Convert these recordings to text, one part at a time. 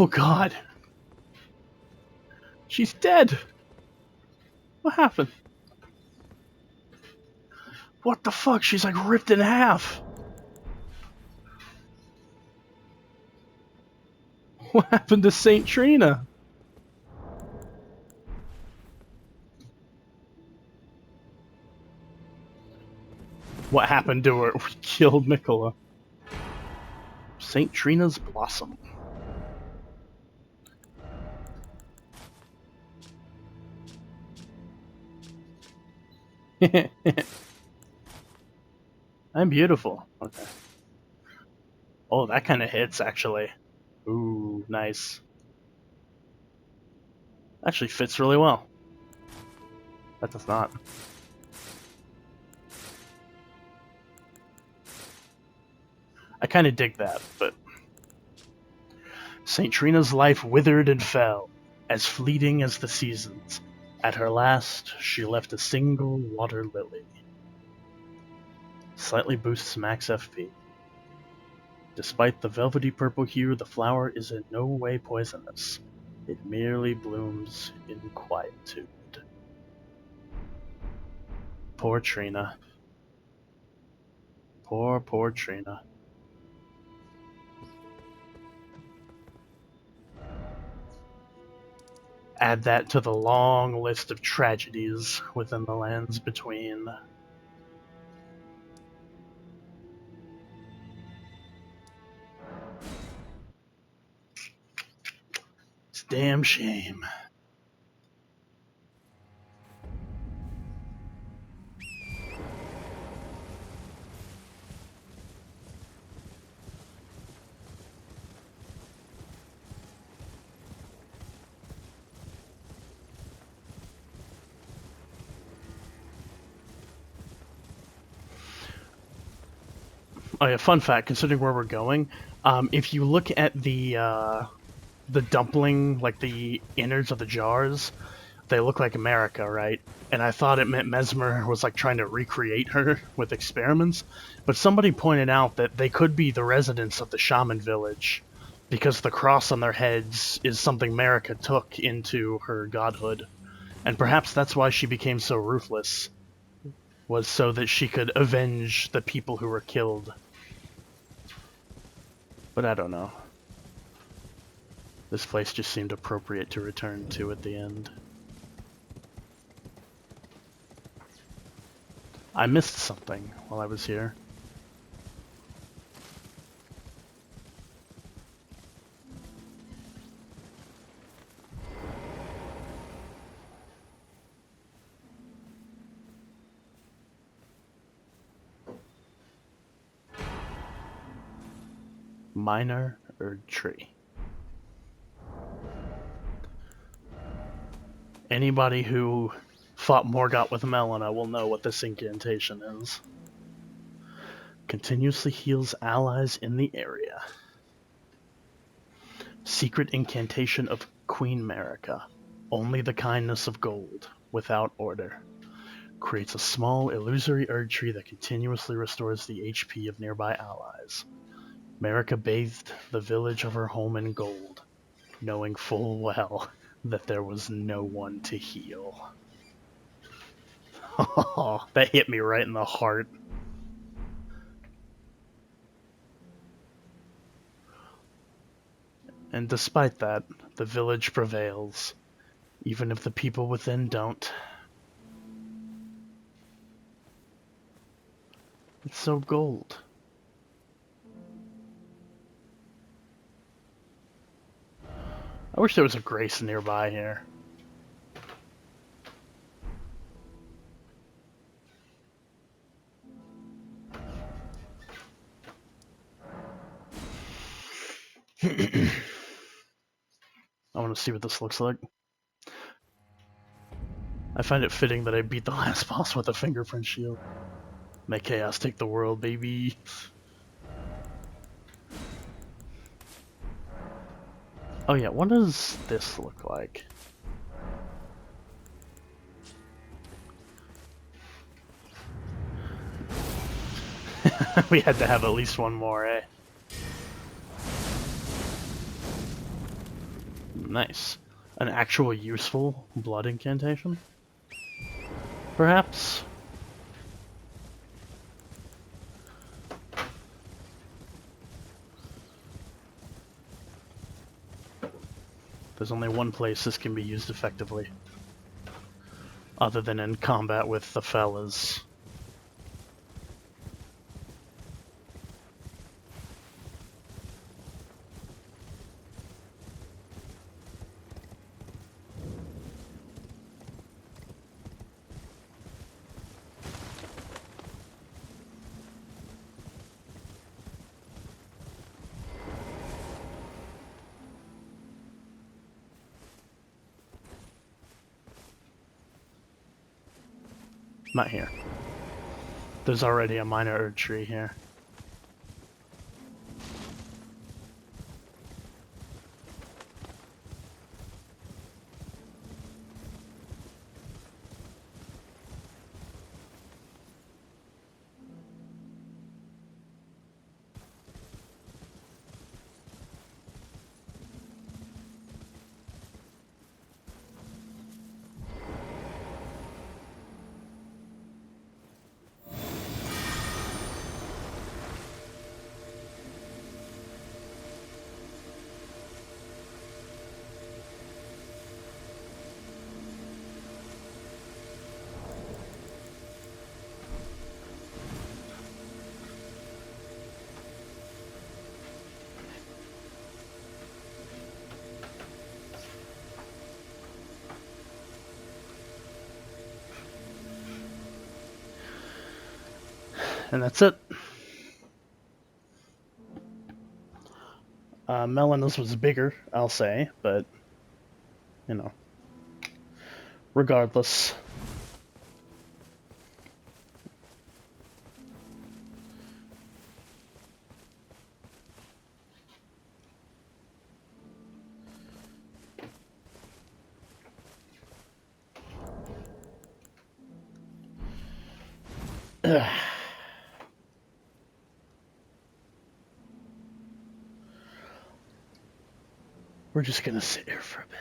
Oh god. She's dead. What happened? What the fuck? She's like ripped in half. What happened to Saint Trina? What happened to her? We killed Nicola. Saint Trina's Blossom. I'm beautiful. Okay. Oh, that kind of hits, actually. Ooh, nice. Actually fits really well. That does not. I kind of dig that, but... Saint Trina's life withered and fell, as fleeting as the seasons. At her last, she left a single water lily. Slightly boosts max FP. Despite the velvety purple hue, the flower is in no way poisonous. It merely blooms in quietude. Poor Trina. Poor Trina. Add that to the long list of tragedies within the lands between. It's a damn shame. Oh yeah, fun fact, considering where we're going, if you look at the dumpling, like the innards of the jars, they look like America, right? And I thought it meant Mesmer was like trying to recreate her with experiments, but somebody pointed out that they could be the residents of the shaman village, because the cross on their heads is something America took into her godhood, and perhaps that's why she became so ruthless, was so that she could avenge the people who were killed. But I don't know. This place just seemed appropriate to return to at the end. I missed something while I was here. Minor Erdtree. Anybody who fought Morgott with Melina will know what this incantation is. Continuously heals allies in the area. Secret incantation of Queen Marika. Only the kindness of gold, without order. Creates a small, illusory Erdtree that continuously restores the HP of nearby allies. Marika bathed the village of her home in gold, knowing full well that there was no one to heal. Oh, that hit me right in the heart. And despite that, the village prevails, even if the people within don't. It's so gold. I wish there was a Grace nearby here. I want to see what this looks like. I find it fitting that I beat the last boss with a fingerprint shield. May chaos take the world, baby. Oh yeah, what does this look like? We had to have at least one more, eh? Nice. An actual useful blood incantation? Perhaps? There's only one place this can be used effectively. Other than in combat with the fellas. Not here. There's already a minor Erdtree here. And that's it. Melanos was bigger, I'll say, but, you know, regardless. Ugh. We're just gonna sit here for a bit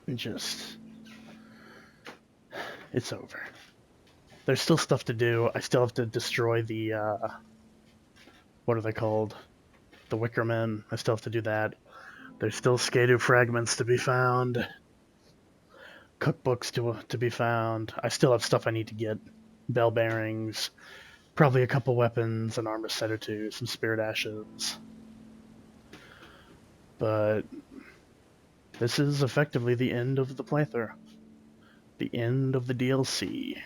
and just... It's over. There's still stuff to do. I still have to destroy the, what are they called? The Wickermen. I still have to do that. There's still Skadu fragments to be found. Cookbooks to be found. I still have stuff I need to get. Bell bearings. Probably a couple weapons, an armor set or two, some spirit ashes. But this is effectively the end of the playthrough. The end of the DLC.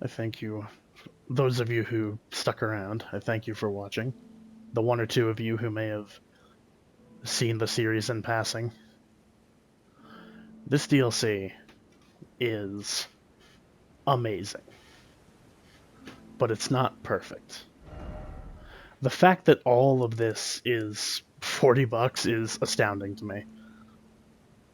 I thank you, those of you who stuck around. I thank you for watching. The one or two of you who may have seen the series in passing. This DLC is amazing, but it's not perfect. The fact that all of this is $40 is astounding to me.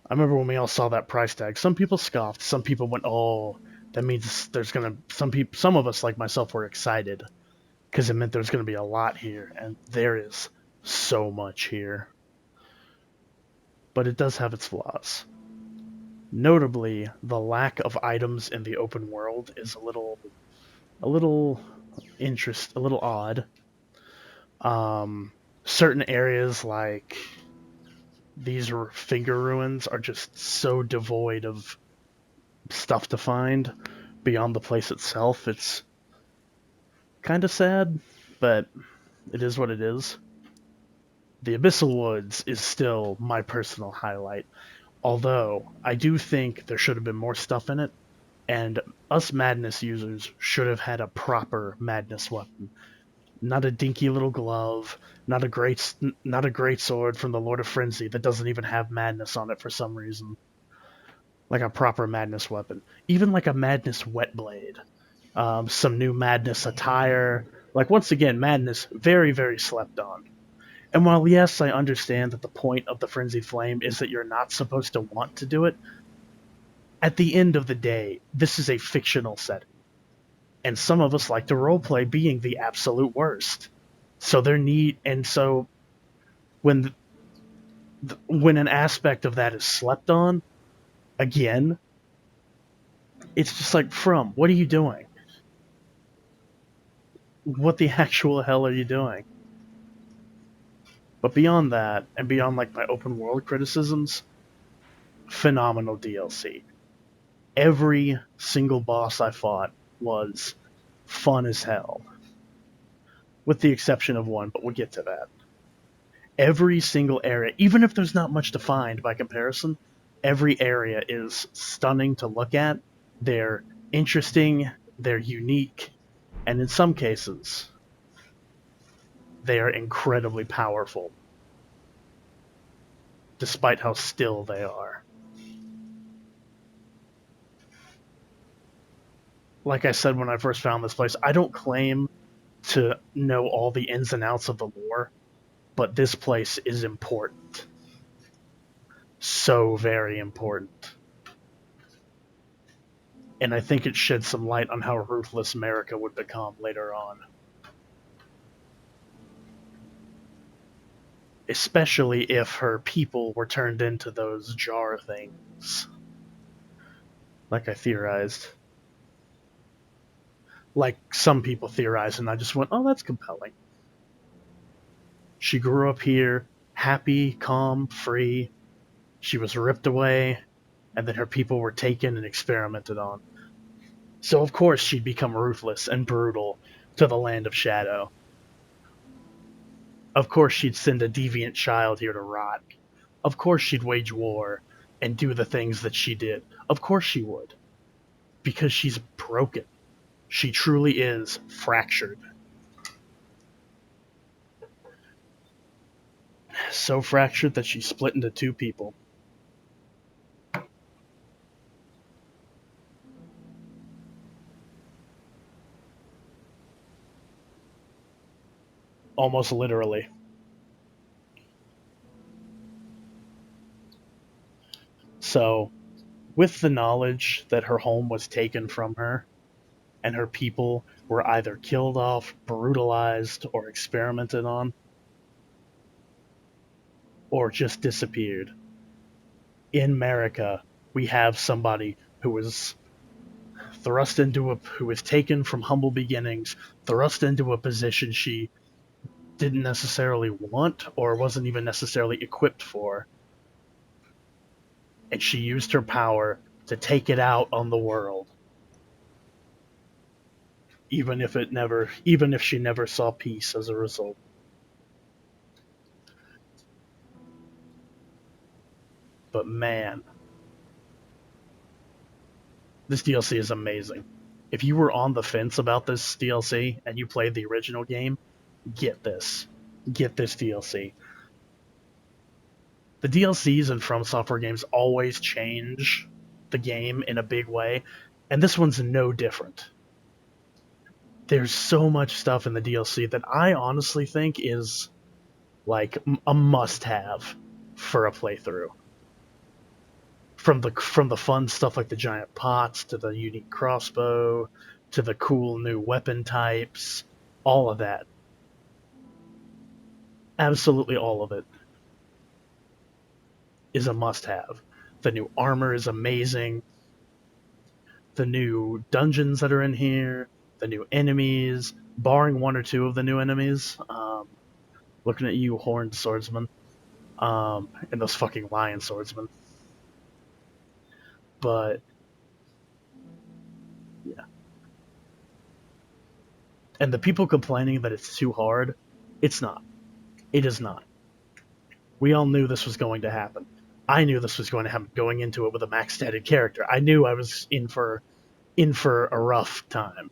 I remember when we all saw that price tag, some people scoffed, some people went, oh, that means there's gonna, some of us like myself were excited because it meant there's gonna be a lot here, and there is so much here. But it does have its flaws. Notably, the lack of items in the open world is a little odd. Certain areas like these finger ruins are just so devoid of stuff to find beyond the place itself. It's kind of sad, but it is what it is. The Abyssal Woods is still my personal highlight, although I do think there should have been more stuff in it, and us Madness users should have had a proper Madness weapon. Not a dinky little glove, not a great sword from the Lord of Frenzy that doesn't even have Madness on it for some reason. Like a proper Madness weapon. Even like a Madness wet blade. Some new Madness attire. Like, once again, Madness very, very slept on. And while, yes, I understand that the point of the Frenzied Flame is that you're not supposed to want to do it, at the end of the day, this is a fictional setting. And some of us like to roleplay being the absolute worst. So when when an aspect of that is slept on, again, it's just like, what are you doing? What the actual hell are you doing? But beyond that, and beyond like my open world criticisms, phenomenal DLC. Every single boss I fought was fun as hell, with the exception of one, but we'll get to that. Every single area, even if there's not much to find by comparison, every area is stunning to look at. They're interesting, they're unique, and in some cases, they are incredibly powerful, despite how still they are. Like I said when I first found this place, I don't claim to know all the ins and outs of the lore, but this place is important. So very important. And I think it sheds some light on how ruthless America would become later on. Especially if her people were turned into those jar things. Like I theorized. Like some people theorize, and I just went, oh, that's compelling. She grew up here, happy, calm, free. She was ripped away, and then her people were taken and experimented on. So of course she'd become ruthless and brutal to the land of shadow. Of course she'd send a deviant child here to rot. Of course she'd wage war and do the things that she did. Of course she would. Because she's broken. She truly is fractured. So fractured that she split into two people. Almost literally. So, with the knowledge that her home was taken from her, and her people were either killed off, brutalized, or experimented on, or just disappeared, in America, we have somebody who was who was taken from humble beginnings, thrust into a position she didn't necessarily want or wasn't even necessarily equipped for. And she used her power to take it out on the world. Even if she never saw peace as a result. But man, this DLC is amazing. If you were on the fence about this DLC and you played the original game, get this. Get this DLC. The DLCs in From Software games always change the game in a big way, and this one's no different. There's so much stuff in the DLC that I honestly think is like a must-have for a playthrough. From the fun stuff like the giant pots to the unique crossbow to the cool new weapon types, all of that. Absolutely all of it is a must-have. The new armor is amazing. The new dungeons that are in here, the new enemies, barring one or two of the new enemies. Looking at you, horned swordsman, and those fucking lion swordsmen. But yeah, and the people complaining that it's too hard, it's not. It is not. We all knew this was going to happen. I knew this was going to happen going into it with a max statted character. I knew I was in for a rough time.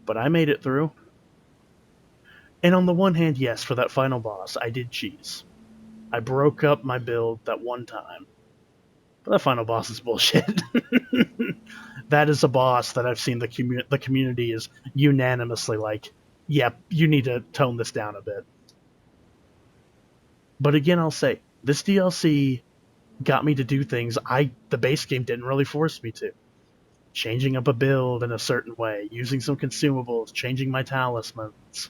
But I made it through. And on the one hand, yes, for that final boss, I did cheese. I broke up my build that one time. But that final boss is bullshit. That is a boss that I've seen the community is unanimously like, yep, you need to tone this down a bit. But again, I'll say, this DLC got me to do things the base game didn't really force me to. Changing up a build in a certain way, using some consumables, changing my talismans.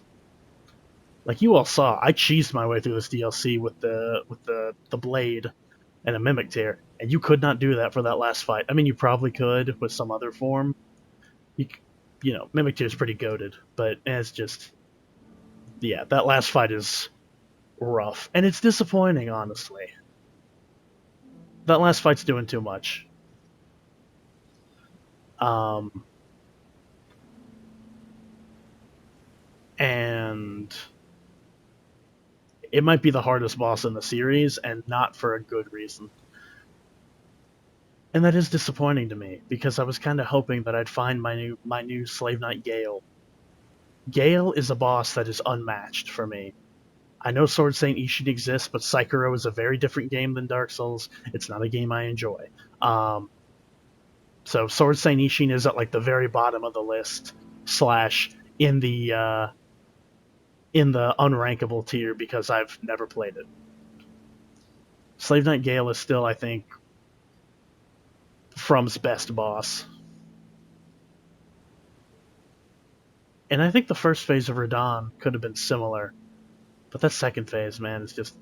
Like you all saw, I cheesed my way through this DLC with the blade and a mimic tear, and you could not do that for that last fight. I mean, you probably could with some other form. You you know, mimic tear is pretty goated, but it's just yeah, that last fight is rough, and it's disappointing, honestly. That last fight's doing too much. Um, and it might be the hardest boss in the series, and not for a good reason. And that is disappointing to me because I was kind of hoping that I'd find my new Slave Knight Gale. Gale is a boss that is unmatched for me. I know Sword Saint Ishin exists, but Sekiro is a very different game than Dark Souls. It's not a game I enjoy. Um, so Sword Saint Ishin is at like the very bottom of the list slash in the unrankable tier because I've never played it. Slave Knight Gale is still, I think, From's best boss. And I think the first phase of Radahn could have been similar, but that second phase, man, is just.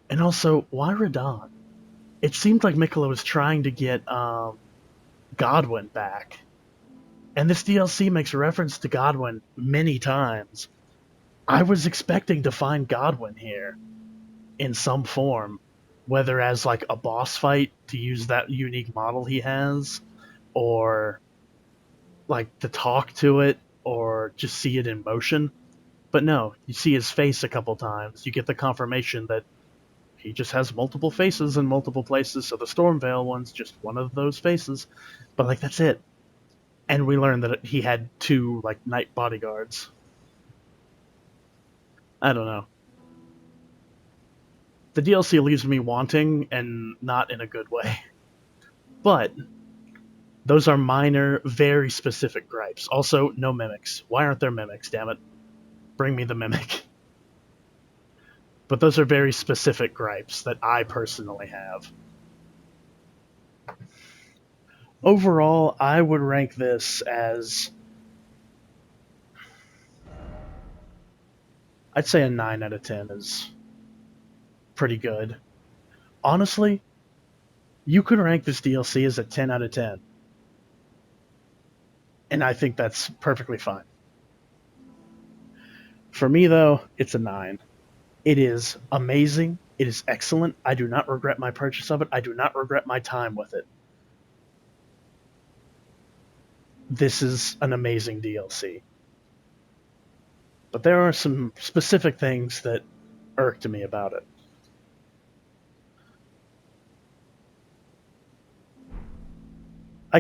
And also, why Radahn? It seemed like Miquella was trying to get Godwyn back, and this DLC makes reference to Godwyn many times. I was expecting to find Godwyn here in some form, whether as like a boss fight to use that unique model he has, or like to talk to it, or just see it in motion. But no, you see his face a couple times. You get the confirmation that he just has multiple faces in multiple places, so the Stormveil one's just one of those faces. But like that's it. And we learned that he had two like knight bodyguards. I don't know. The DLC leaves me wanting and not in a good way. But those are minor, very specific gripes. Also, no mimics. Why aren't there mimics, damn it? Bring me the mimic. But those are very specific gripes that I personally have. Overall, I would rank this as I'd say a 9 out of 10 is pretty good. Honestly, you could rank this DLC as a 10 out of 10, and I think that's perfectly fine. For me, though, it's a 9. It is amazing. It is excellent. I do not regret my purchase of it. I do not regret my time with it. This is an amazing DLC. But there are some specific things that irked me about it. I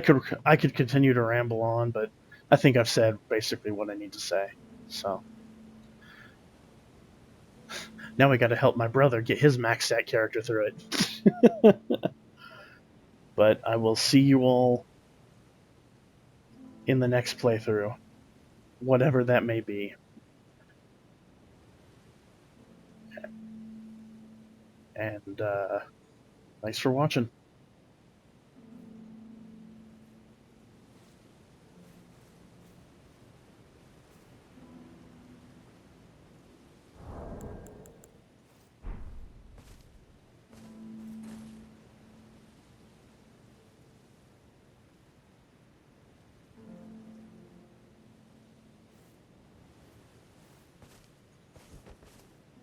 could continue to ramble on, but I think I've said basically what I need to say. So now we got to help my brother get his max stat character through it. But I will see you all in the next playthrough, whatever that may be. And thanks for watching.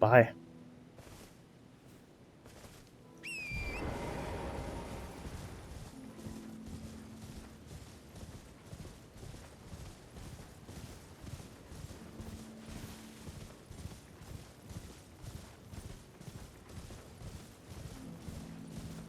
Bye.